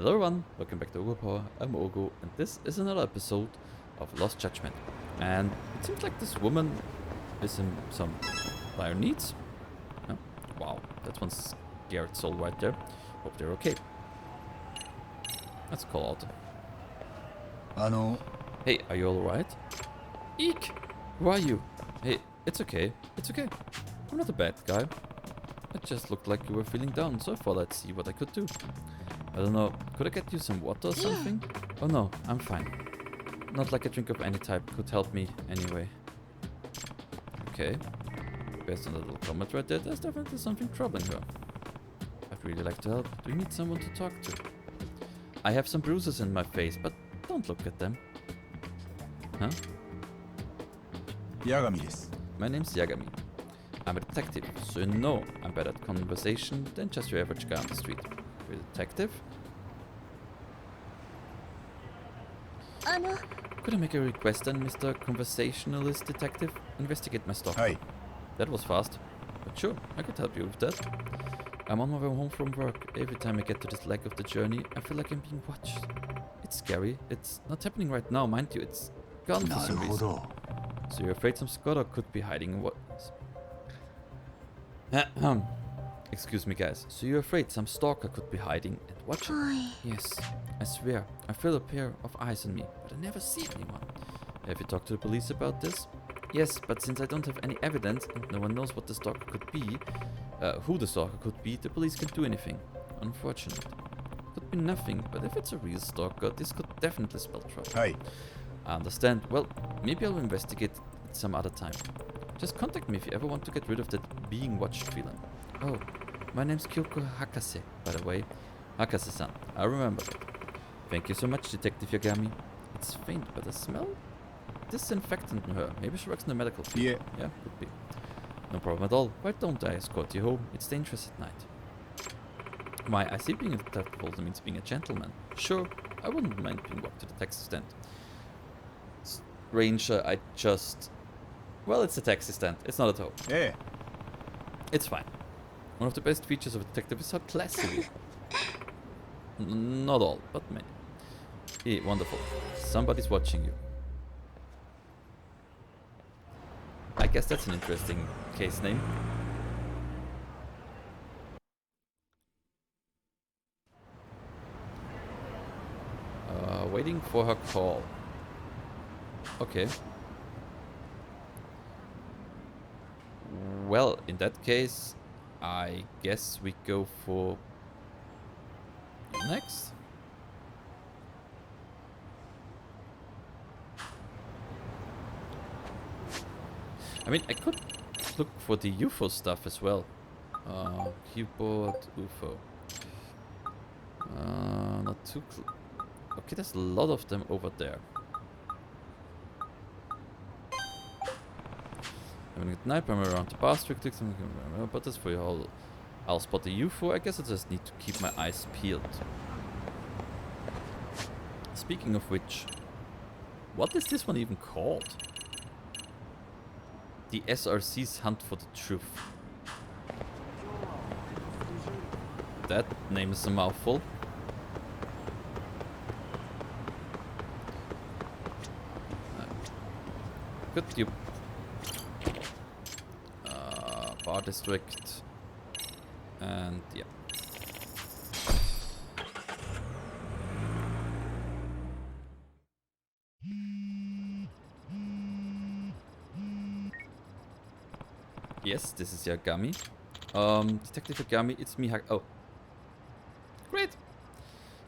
Hello everyone, welcome back to Oghupower. I'm Oghu, and this is another episode of Lost Judgment. And it seems like this woman is in some dire needs. Oh, wow, that's one scared soul right there. Hope they're okay. Let's call out. Hey, are you alright? Eek! Who are you? Hey, it's okay. It's okay. I'm not a bad guy. It just looked like you were feeling down, so I thought I'd see what I could do. I don't know, could I get you some water or something? Oh no, I'm fine. Not like a drink of any type could help me anyway. Okay. Based on that little comment right there, there's definitely something troubling her. I'd really like to help. Do you need someone to talk to? I have some bruises in my face, but don't look at them. Huh? Yagami desu. My name's Yagami. I'm a detective, so you know I'm better at conversation than just your average guy on the street. You're a detective? Could I make a request then, Mr. Conversationalist Detective? Investigate my stalker. Hi. That was fast. But sure, I could help you with that. I'm on my way home from work. Every time I get to this leg of the journey, I feel like I'm being watched. It's scary. It's not happening right now, mind you. It's gone for some reason. So you're afraid some scholar could be hiding in what... Excuse me, guys. So you're afraid some stalker could be hiding and watching? Yes. I swear, I feel a pair of eyes on me, but I never see anyone. Have you talked to the police about this? Yes, but since I don't have any evidence and no one knows what the stalker could be, who the stalker could be, the police can't do anything. Unfortunate. Could be nothing, but if it's a real stalker, this could definitely spell trouble. Hi. I understand. Well, maybe I'll investigate it some other time. Just contact me if you ever want to get rid of that being watched feeling. Oh, my name's Kyoko Hakase, by the way. Hakase-san, I remember that. Thank you so much, Detective Yagami. It's faint, but I smell disinfectant in her. Maybe she works in the medical field. Yeah, could be. No problem at all. Why don't I escort you home? It's dangerous at night. Why, I see being a detective also means being a gentleman. Sure, I wouldn't mind being walked to the taxi stand. Ranger, I just... Well, it's a taxi stand. It's not at home. Yeah. It's fine. One of the best features of a detective is how classy we are. Not all, but many. Hey, wonderful. Somebody's watching you. I guess that's an interesting case name. Waiting for her call. Okay. Well, in that case, I guess we go for next. I mean, I could look for the UFO stuff as well. Keyboard UFO. Not too okay, there's a lot of them over there. Having a night, I'm around the bar strictly, but that's for you all. I'll spot the UFO. I guess I just need to keep my eyes peeled. Speaking of which, what is this one even called? The SRC's Hunt for the Truth. That name is a mouthful. Could you... Bar District. And yeah. Yes, this is Yagami. Detective Yagami, it's me. Oh. Great!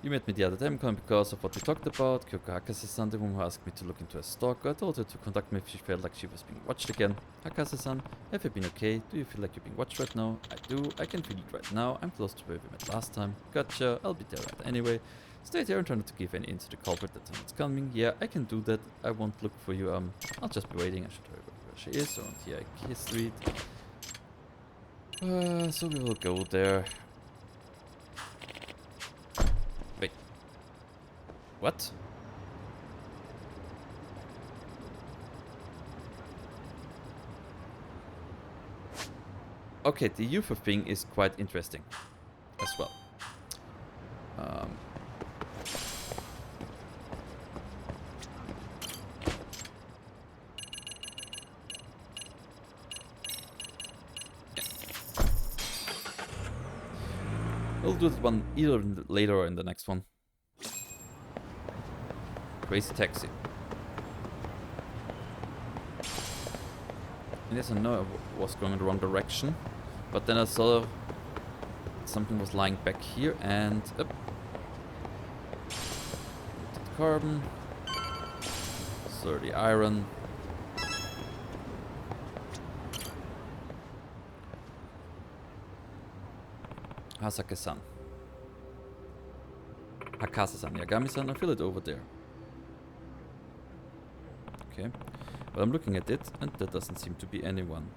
You met me the other time because of what we talked about. Kyoko Hakase-san, the woman who asked me to look into a stalker. I told her to contact me if she felt like she was being watched again. Hakase-san, have you been okay? Do you feel like you're being watched right now? I do. I can feel it right now. I'm close to where we met last time. Gotcha. I'll be there right anyway. Stay there and try not to give any in to the culprit that time it's coming. Yeah, I can do that. I won't look for you. I'll just be waiting. I should hurry where she is. Around here, Key Street. So we will go there. Wait. What? Okay, the UFO thing is quite interesting as well. We'll do that one either later or in the next one. Crazy taxi. Yes, I know I was going in the wrong direction, but then I saw something was lying back here and up. Carbon. So the iron. Hasake-san. Hakase-san. Yagami-san, I feel it over there. Okay. But I'm looking at it, and there doesn't seem to be anyone.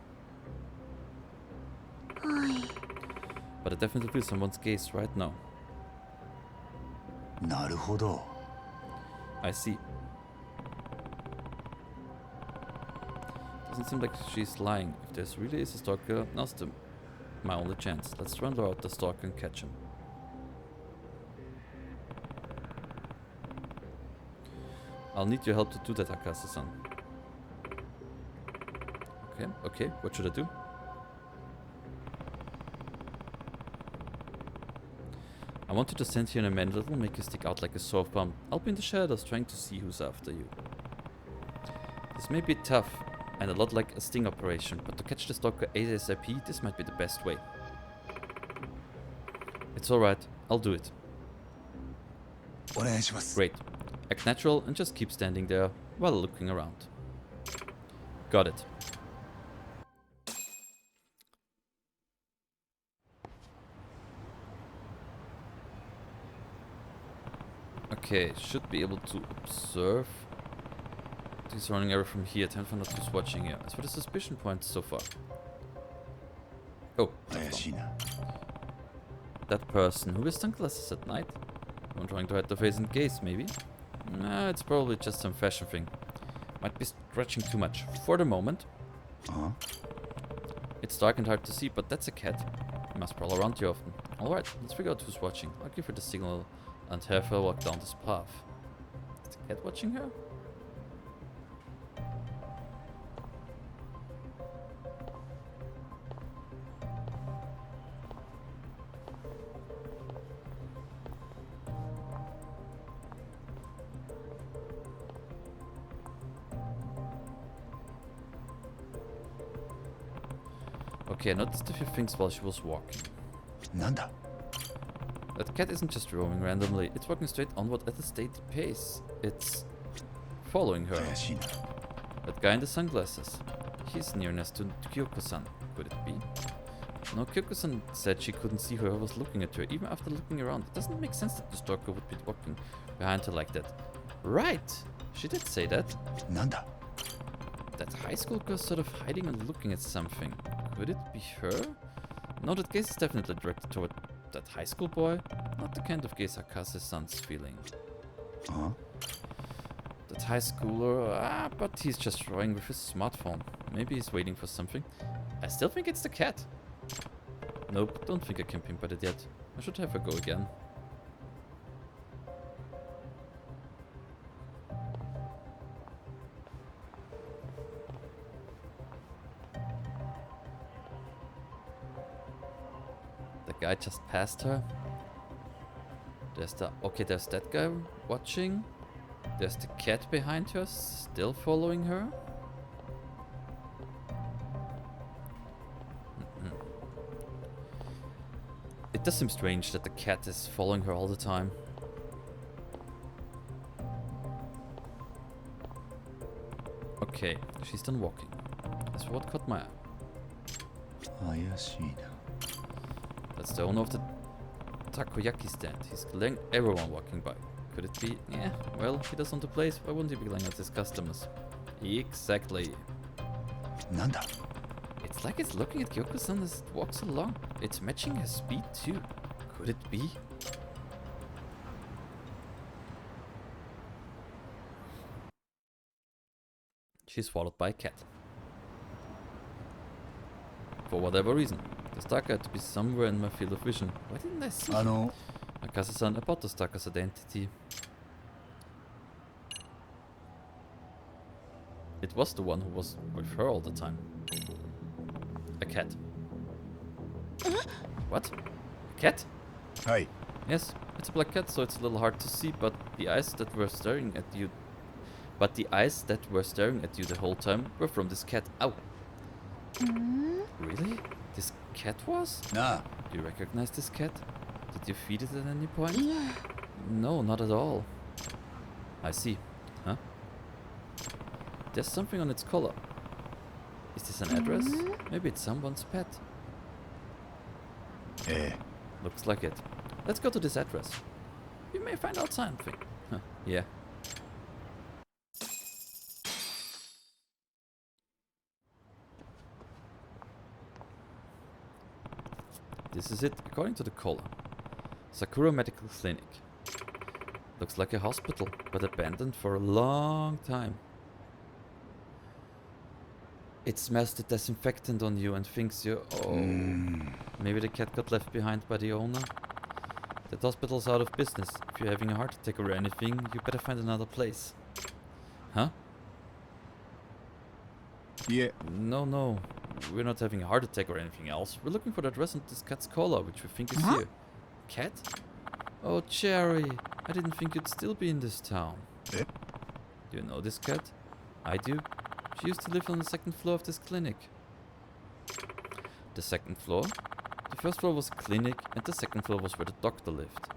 But I definitely feel someone's gaze right now. Naruhodo. I see. Doesn't seem like she's lying. If there's really is a stalker, now's my only chance. Let's run out the stalker and catch him. I'll need your help to do that, Akase-san. Okay, what should I do? I want you to stand here in a manner that will make you stick out like a sore thumb. I'll be in the shadows trying to see who's after you. This may be tough and a lot like a sting operation, but to catch the stalker ASAP, this might be the best way. It's alright, I'll do it. Great. Act natural and just keep standing there while looking around. Got it. Okay, should be able to observe the surrounding area from here. Time for not who's watching here. As for the suspicion points so far. Oh, that person who wears sunglasses at night. One trying to hide the face and gaze, maybe? Nah, it's probably just some fashion thing. Might be stretching too much. For the moment. It's dark and hard to see, but that's a cat. It must prowl around here often. Alright, let's figure out who's watching. I'll give her the signal and have her walk down this path. Is the cat watching her? Okay, I noticed a few things while she was walking. Nanda. That cat isn't just roaming randomly, it's walking straight onward at a steady pace. It's following her. That guy in the sunglasses. He's nearness to Kyoko-san. Could it be? No, Kyoko-san said she couldn't see whoever was looking at her, even after looking around. It doesn't make sense that the stalker would be walking behind her like that. Right! She did say that. Nanda. That high school girl sort of hiding and looking at something. Could it be her? No, that gaze is definitely directed toward that high school boy. Not the kind of gaze Akase-san's feeling. That high schooler, but he's just drawing with his smartphone. Maybe he's waiting for something. I still think it's the cat. Nope, don't think I can pinpoint it yet. I should have her go again. The guy just passed her. There's that guy watching. There's the cat behind her, still following her. It does seem strange that the cat is following her all the time. Okay, she's done walking. That's what caught my eye. That's the owner of the takoyaki stand. He's glaring at everyone walking by. Could it be? Yeah, well, he does own the place. Why wouldn't he be glaring at his customers? Exactly. Nanda. It's like it's looking at Kyoko-san as it walks along. It's matching her speed too. Could it be? She's followed by a cat. For whatever reason. The stalker had to be somewhere in my field of vision. Why didn't I see him? Akase-san, about the stalker's identity. It was the one who was with her all the time. A cat. What? A cat? はい。 Yes, it's a black cat, so it's a little hard to see, but the eyes that were staring at you... But the eyes that were staring at you the whole time were from this cat. Ow! Really? This cat was? なあ。 Do you recognize this cat? Did you feed it at any point? No, not at all. I see. Huh? There's something on its collar. Is this an address? Maybe it's someone's pet. え Looks like it. Let's go to this address. We may find out something. Huh, yeah. This is it, according to the collar. Sakura Medical Clinic. Looks like a hospital, but abandoned for a long time. It smells the disinfectant on you and thinks you... Oh, maybe the cat got left behind by the owner? That hospital's out of business. If you're having a heart attack or anything, you better find another place. Huh? いえ。 No, no. We're not having a heart attack or anything else. We're looking for the address on this cat's collar, which we think is here. Cat? Oh, Cherry. I didn't think you'd still be in this town. Eh? Do you know this cat? I do. She used to live on the second floor of this clinic. The second floor? The first floor was a clinic, and the second floor was where the doctor lived.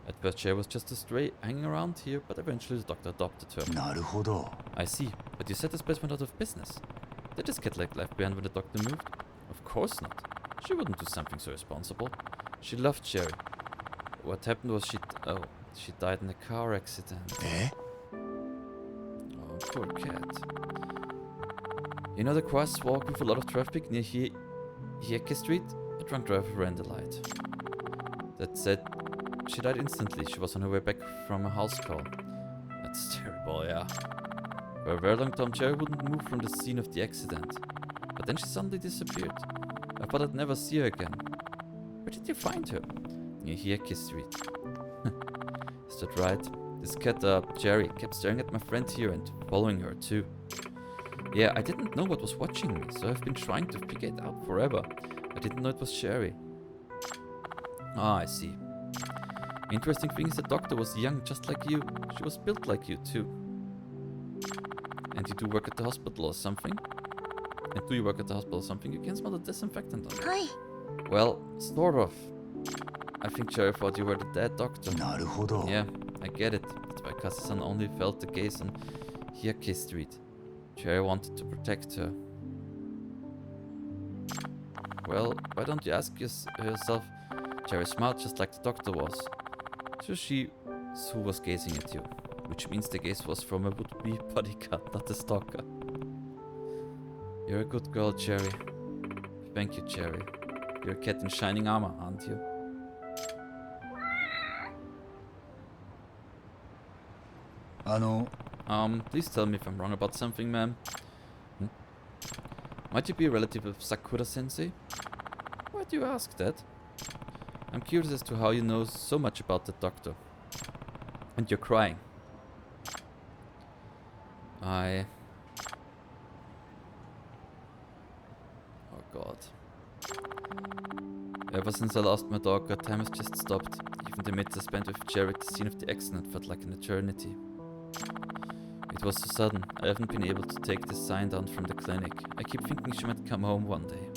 At first, Cherry was just a stray hanging around here, but eventually the doctor adopted her. なるほど。 I see. But you said this place went out of business. Did this cat like left behind when the doctor moved? Of course not. She wouldn't do something so irresponsible. She loved Cherry. What happened was she died in a car accident. え Oh, poor cat. You know the crosswalk with a lot of traffic near Hieke Street? A drunk driver ran the light. That said, she died instantly. She was on her way back from a house call. That's terrible, yeah. For a very long time, Cherry wouldn't move from the scene of the accident. But then she suddenly disappeared. I thought I'd never see her again. Where did you find her? Near Hieke Street. Is that right? This cat, Cherry, kept staring at my friend here and following her too. Yeah, I didn't know what was watching me, so I've been trying to figure it out forever. I didn't know it was Cherry. Ah, I see. Interesting thing is the doctor was young, just like you. She was built like you too. And you do work at the hospital or something? And do you work at the hospital or something? You can smell the disinfectant on it. Well, sort of. I think Cherry thought you were the dead doctor. なるほど。 Yeah, I get it. That's why Kasa-san only felt the gaze on Hieke Street. Cherry wanted to protect her. Well, why don't you ask yourself? Cherry's smart just like the doctor was. So she who was gazing at you. Which means the gaze was from a would-be bodyguard, not a stalker. You're a good girl, Cherry. Thank you, Cherry. You're a cat in shining armor, aren't you? Please tell me if I'm wrong about something, ma'am. Might you be a relative of Sakura-sensei? Why do you ask that? I'm curious as to how you know so much about the doctor. And you're crying. Oh god. Ever since I lost my dog, time has just stopped. Even the minutes I spent with Cherry at the scene of the accident felt like an eternity. It was so sudden. I haven't been able to take this sign down from the clinic. I keep thinking she might come home one day.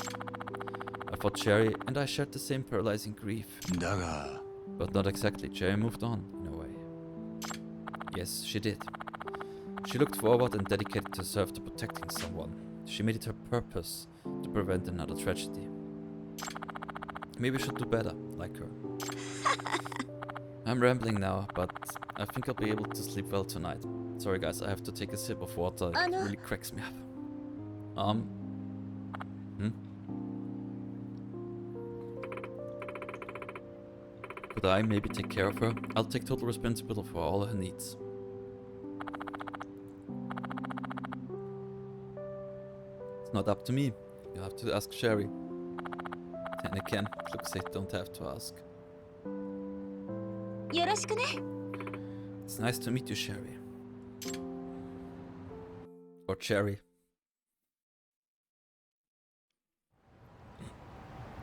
I thought Cherry and I shared the same paralyzing grief. だが But not exactly. Cherry moved on, in a way. Yes, she did. She looked forward and dedicated herself to protecting someone. She made it her purpose to prevent another tragedy. Maybe we should do better, like her. I'm rambling now, but I think I'll be able to sleep well tonight. Sorry guys, I have to take a sip of water. It really cracks me up. Could I maybe take care of her? I'll take total responsibility for all her needs. It's not up to me. You'll have to ask Cherry. Then again, it looks like you don't have to ask. よろしくね。 It's nice to meet you, Cherry. Or Cherry.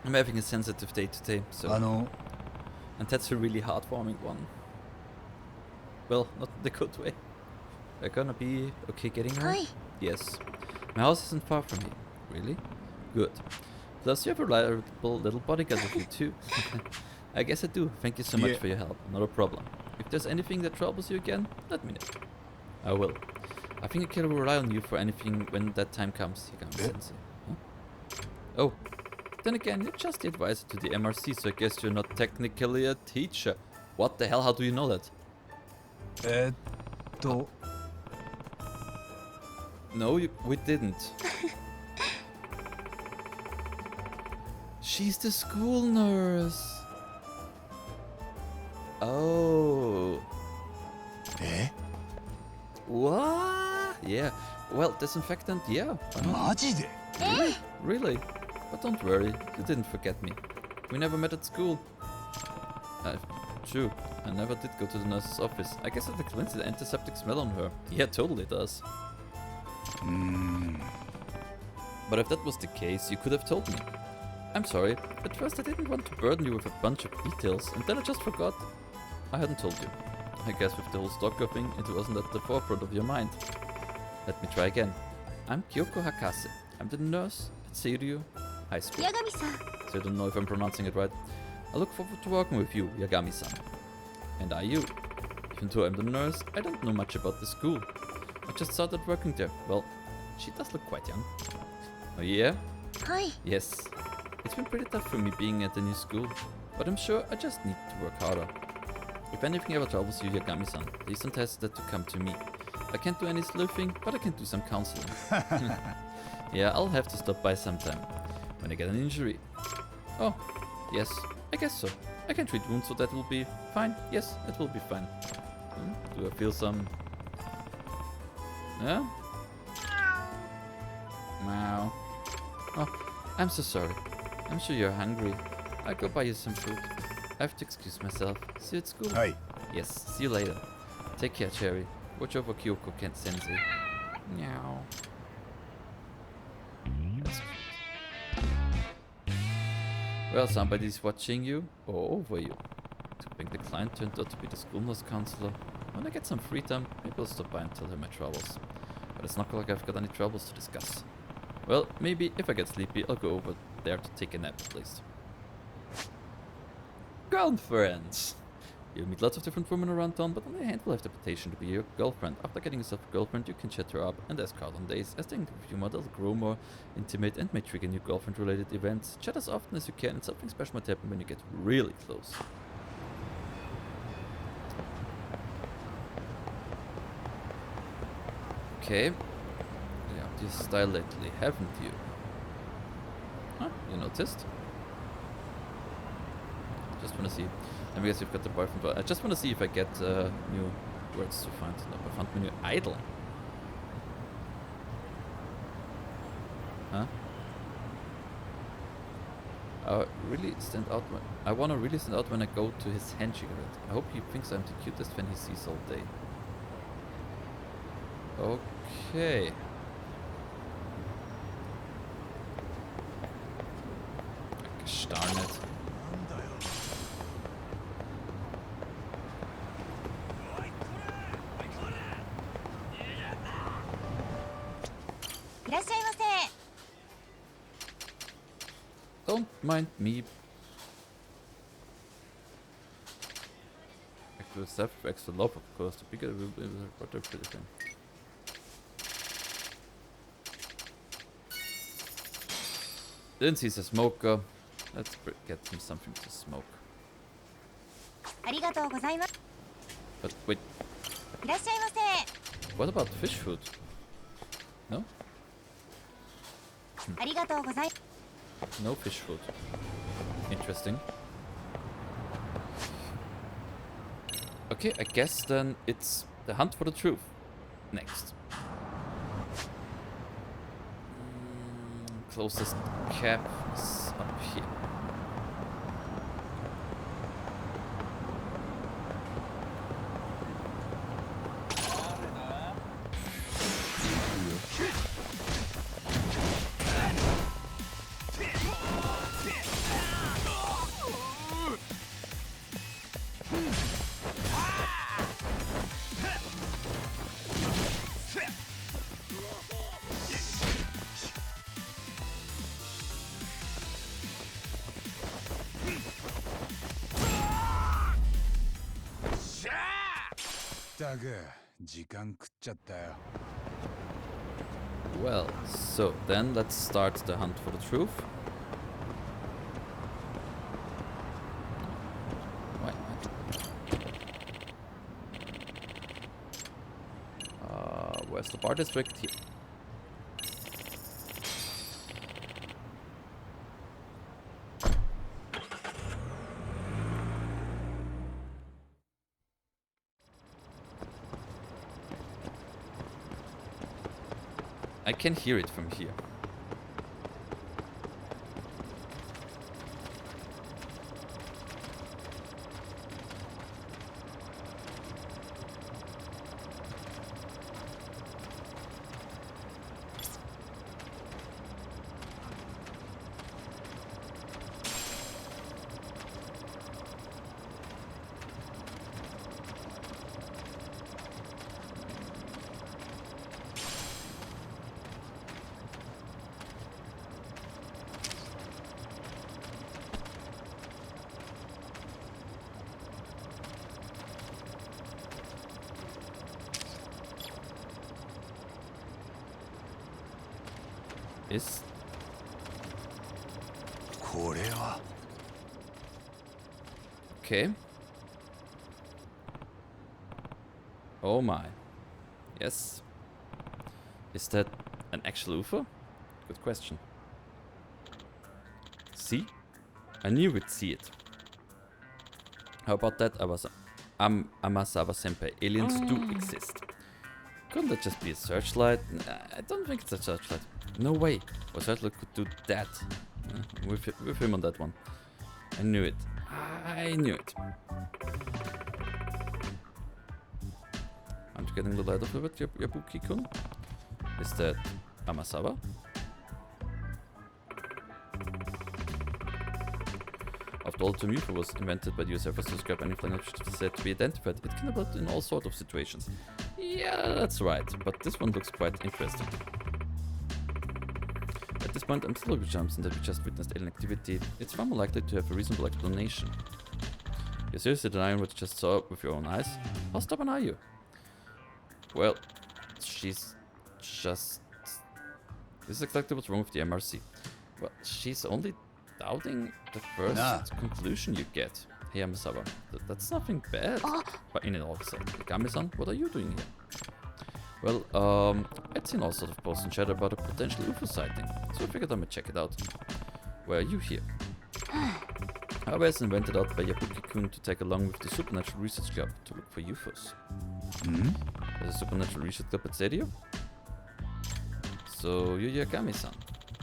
I'm having a sensitive day today, so... And that's a really heartwarming one. Well, not in the good way. We're gonna be okay getting home? Yes. My house isn't far from here. Really? Good. Plus, you have a reliable little bodyguard with you too. I guess I do. Thank you so much for your help. Not a problem. If there's anything that troubles you again, let me know. I will. I think I can rely on you for anything when that time comes, Yagami-sensei. Huh? Oh. Then again, you're just the advisor to the MRC, so I guess you're not technically a teacher. What the hell? How do you know that? No, we didn't. She's the school nurse. Oh. What? Yeah. Well, disinfectant, yeah. Really? Really? But don't worry, you didn't forget me. We never met at school. True. I never did go to the nurse's office. I guess it explains the antiseptic smell on her. Yeah, totally does. But if that was the case, you could have told me. I'm sorry. At first I didn't want to burden you with a bunch of details, and then I just forgot. I hadn't told you. I guess with the whole stalker thing, it wasn't at the forefront of your mind. Let me try again. I'm Kyoko Hakase. I'm the nurse at Seiryu High School. So I don't know if I'm pronouncing it right. I look forward to working with you, Yagami-san. And are you? Even though I'm the nurse, I don't know much about the school. I just started working there. Well, she does look quite young. Oh yeah? Yes. It's been pretty tough for me being at the new school, but I'm sure I just need to work harder. If anything ever troubles you, Yagami-san, please don't hesitate to come to me. I can't do any sleuthing, but I can do some counseling. Yeah, I'll have to stop by sometime, when I get an injury. Oh, yes, I guess so. I can treat wounds, so that will be fine. Yes, it will be fine. Do I feel some... Yeah? Meow. Oh, I'm so sorry. I'm sure you're hungry. I'll go buy you some food. I have to excuse myself. See you at school. Yes, see you later. Take care, Cherry. Watch over Kyoko-sensei. Meow. That's cute. Well, somebody's watching you or over you. To bring the client turned out to be the school nurse counselor. When I get some free time, maybe I'll stop by and tell her my troubles. But it's not like I've got any troubles to discuss. Well, maybe if I get sleepy, I'll go over there to take a nap at least. Girlfriends! You'll meet lots of different women around town, but only a handful have the reputation to be your girlfriend. After getting yourself a girlfriend, you can chat her up and ask her out on days. As staying with you more, they'll grow more intimate and may trigger new girlfriend-related events. Chat as often as you can, and something special might happen when you get really close. Okay. You upped your style lately, haven't you? Huh? You noticed? Just wanna see. I guess you've got the boyfriend, but I just wanna see if I get new words to find. No, I found my new idol. Huh? I wanna really stand out when I go to his hand cigarette. I hope he thinks I'm the cutest fan he sees all day. Okay. Gosh darn it. Don't mind me. Extra stuff, extra love, of course. The bigger will be what they're pretty thing. Since he's a smoker, let's get him something to smoke. But wait. What about fish food? No? No fish food. Interesting. Okay, I guess then it's the hunt for the truth. Next. Closest cap is up here. Well, so then let's start the hunt for the truth. Why? Where's the bar district? Here. I can hear it from here. Is okay. Oh my. Yes. Is that an actual UFO? Good question. See? I knew we'd see it. How about that, Amasawa Senpai? Aliens do exist. Couldn't that just be a searchlight? Nah, I don't think it's a searchlight. No way. A searchlight could do that. With him on that one. I knew it. I knew it. I'm getting the light of it, Yabuki-kun. Is that Amasawa? After all, the term UFO was invented by the US Air Force to describe any flying object said to be identified. It can apply in all sorts of situations. Yeah, that's right, but this one looks quite interesting. At this point, I'm still convinced that we just witnessed alien activity. It's far more likely to have a reasonable explanation. You're seriously denying what you just saw with your own eyes? How stubborn are you? Well, she's just... This is exactly what's wrong with the MRC. Well, she's only doubting the first conclusion you get. Hey, Amasawa, that's nothing bad. But in it all said, Kami-san, what are you doing here? Well, I'd seen all sorts of posts and chat about a potential UFO sighting, so I figured I might check it out. Why are you here? I was invented out by Yabuki-kun to take along with the Supernatural Research Club to look for UFOs. There's a Supernatural Research Club at Serio? So, you're Yagami-san.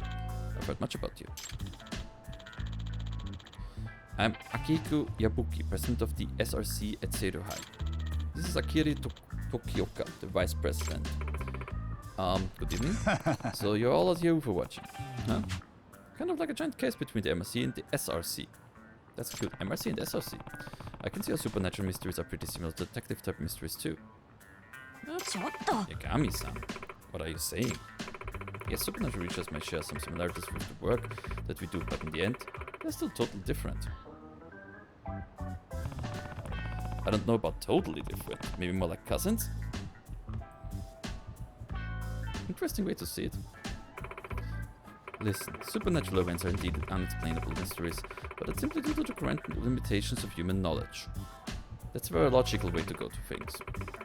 I've heard much about you. I'm Akiko Yabuki, president of the SRC at Serio High. This is Akiri Tokioka, the vice president. Good evening. So you're all out here UFO watching, huh? Kind of like a joint case between the MRC and the SRC. That's cute, MRC and SRC. I can see how supernatural mysteries are pretty similar to detective type mysteries too. Yagami-san, what are you saying? Yes, supernatural researchers may share some similarities with the work that we do, but in the end, they're still totally different. I don't know about totally different, maybe more like cousins? Interesting way to see it. Listen, supernatural events are indeed unexplainable mysteries, but it's simply due to the current limitations of human knowledge. That's a very logical way to go to things.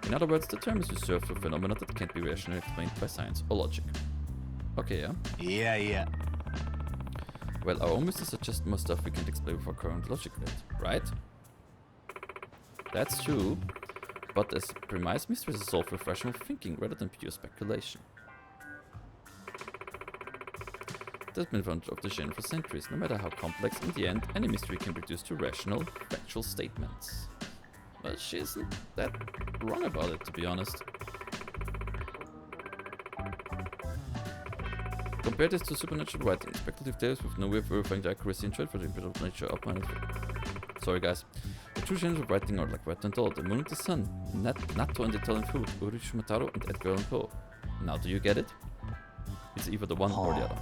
In other words, the term is reserved for phenomena that can't be rationally explained by science or logic. Okay, yeah? Yeah. Well, our own mysteries suggest more stuff we can't explain with our current logic yet, right? That's true, but as premise, mysteries are solved with rational thinking rather than pure speculation. That's been one of the genre for centuries. No matter how complex, in the end, any mystery can be reduced to rational, factual statements. Well, she isn't that wrong about it, to be honest. Compare this to supernatural writing, speculative tales with no way of verifying the accuracy and trade for the incredible nature of my... Sorry guys. The true genres of writing are like Wet and Told, The Moon and the Sun, Natto and the Italian Food, Urushimataro and Edgar Allan Poe. Now do you get it? It's either the one or the other.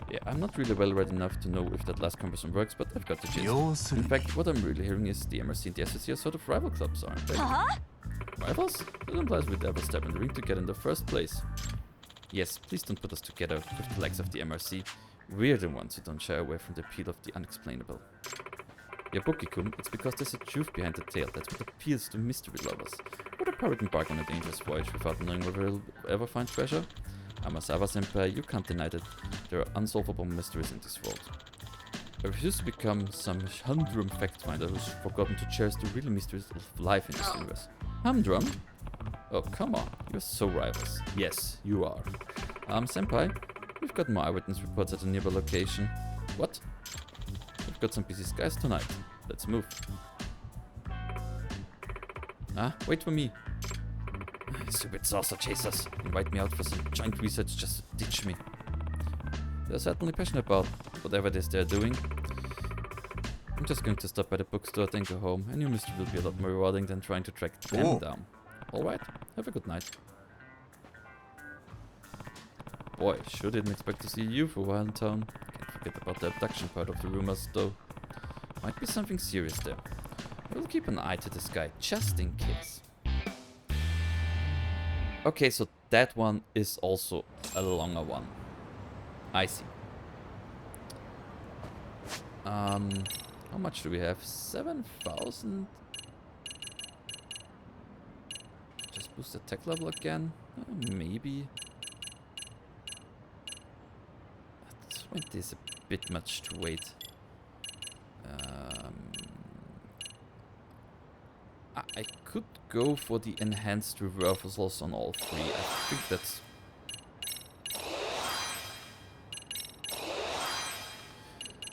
Yeah, I'm not really well read enough to know if that last comparison works, but I've got the gist. In fact, what I'm really hearing is the MRC and the SRC are sort of rival clubs, aren't they? Rivals? That implies we'd ever step in the ring together in the first place. Yes, please don't put us together with the likes of the MRC. We're the ones who don't shy away from the appeal of the unexplainable. Yabuki-kun, it's because there's a truth behind the tale that's what appeals to mystery lovers. Would a pirate embark on a dangerous voyage without knowing whether he'll ever find treasure? Amasawa-senpai, you can't deny that there are unsolvable mysteries in this world. I refuse to become some humdrum fact-finder who's forgotten to cherish the real mysteries of life in this universe. Humdrum? Oh, come on, you're so rivals. Yes, you are. Senpai, we've got more eyewitness reports at a nearby location. What? We've got some busy skies tonight. Let's move. Ah, wait for me. Stupid saucer chasers. Invite me out for some joint research just to ditch me. They're certainly passionate about whatever it is they're doing. I'm just going to stop by the bookstore, then go home. A new mystery will be a lot more rewarding than trying to track them down. Alright, have a good night. Boy, sure didn't expect to see you for a while in town. Can't forget about the abduction part of the rumors, though. Might be something serious there. We'll keep an eye to this guy, just in case. Okay, so that one is also a longer one. I see. How much do we have? 7,000? Just boost the tech level again? Maybe. 20 is a bit much to wait. I could go for the enhanced reversals on all three. I think that's...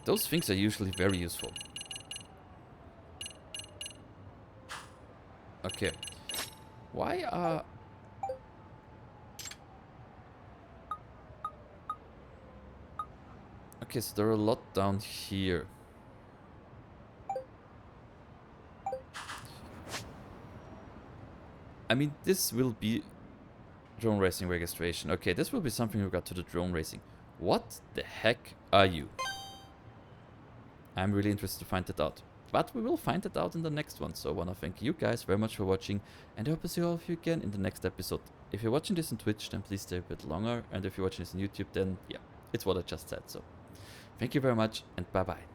Those things are usually very useful. Okay. Why are... Okay, so there are a lot down here. I mean, this will be drone racing registration. Okay, this will be something in regard to the drone racing. What the heck are you? I'm really interested to find that out. But we will find it out in the next one. So I want to thank you guys very much for watching. And I hope to see all of you again in the next episode. If you're watching this on Twitch, then please stay a bit longer. And if you're watching this on YouTube, then yeah, it's what I just said. So thank you very much and bye-bye.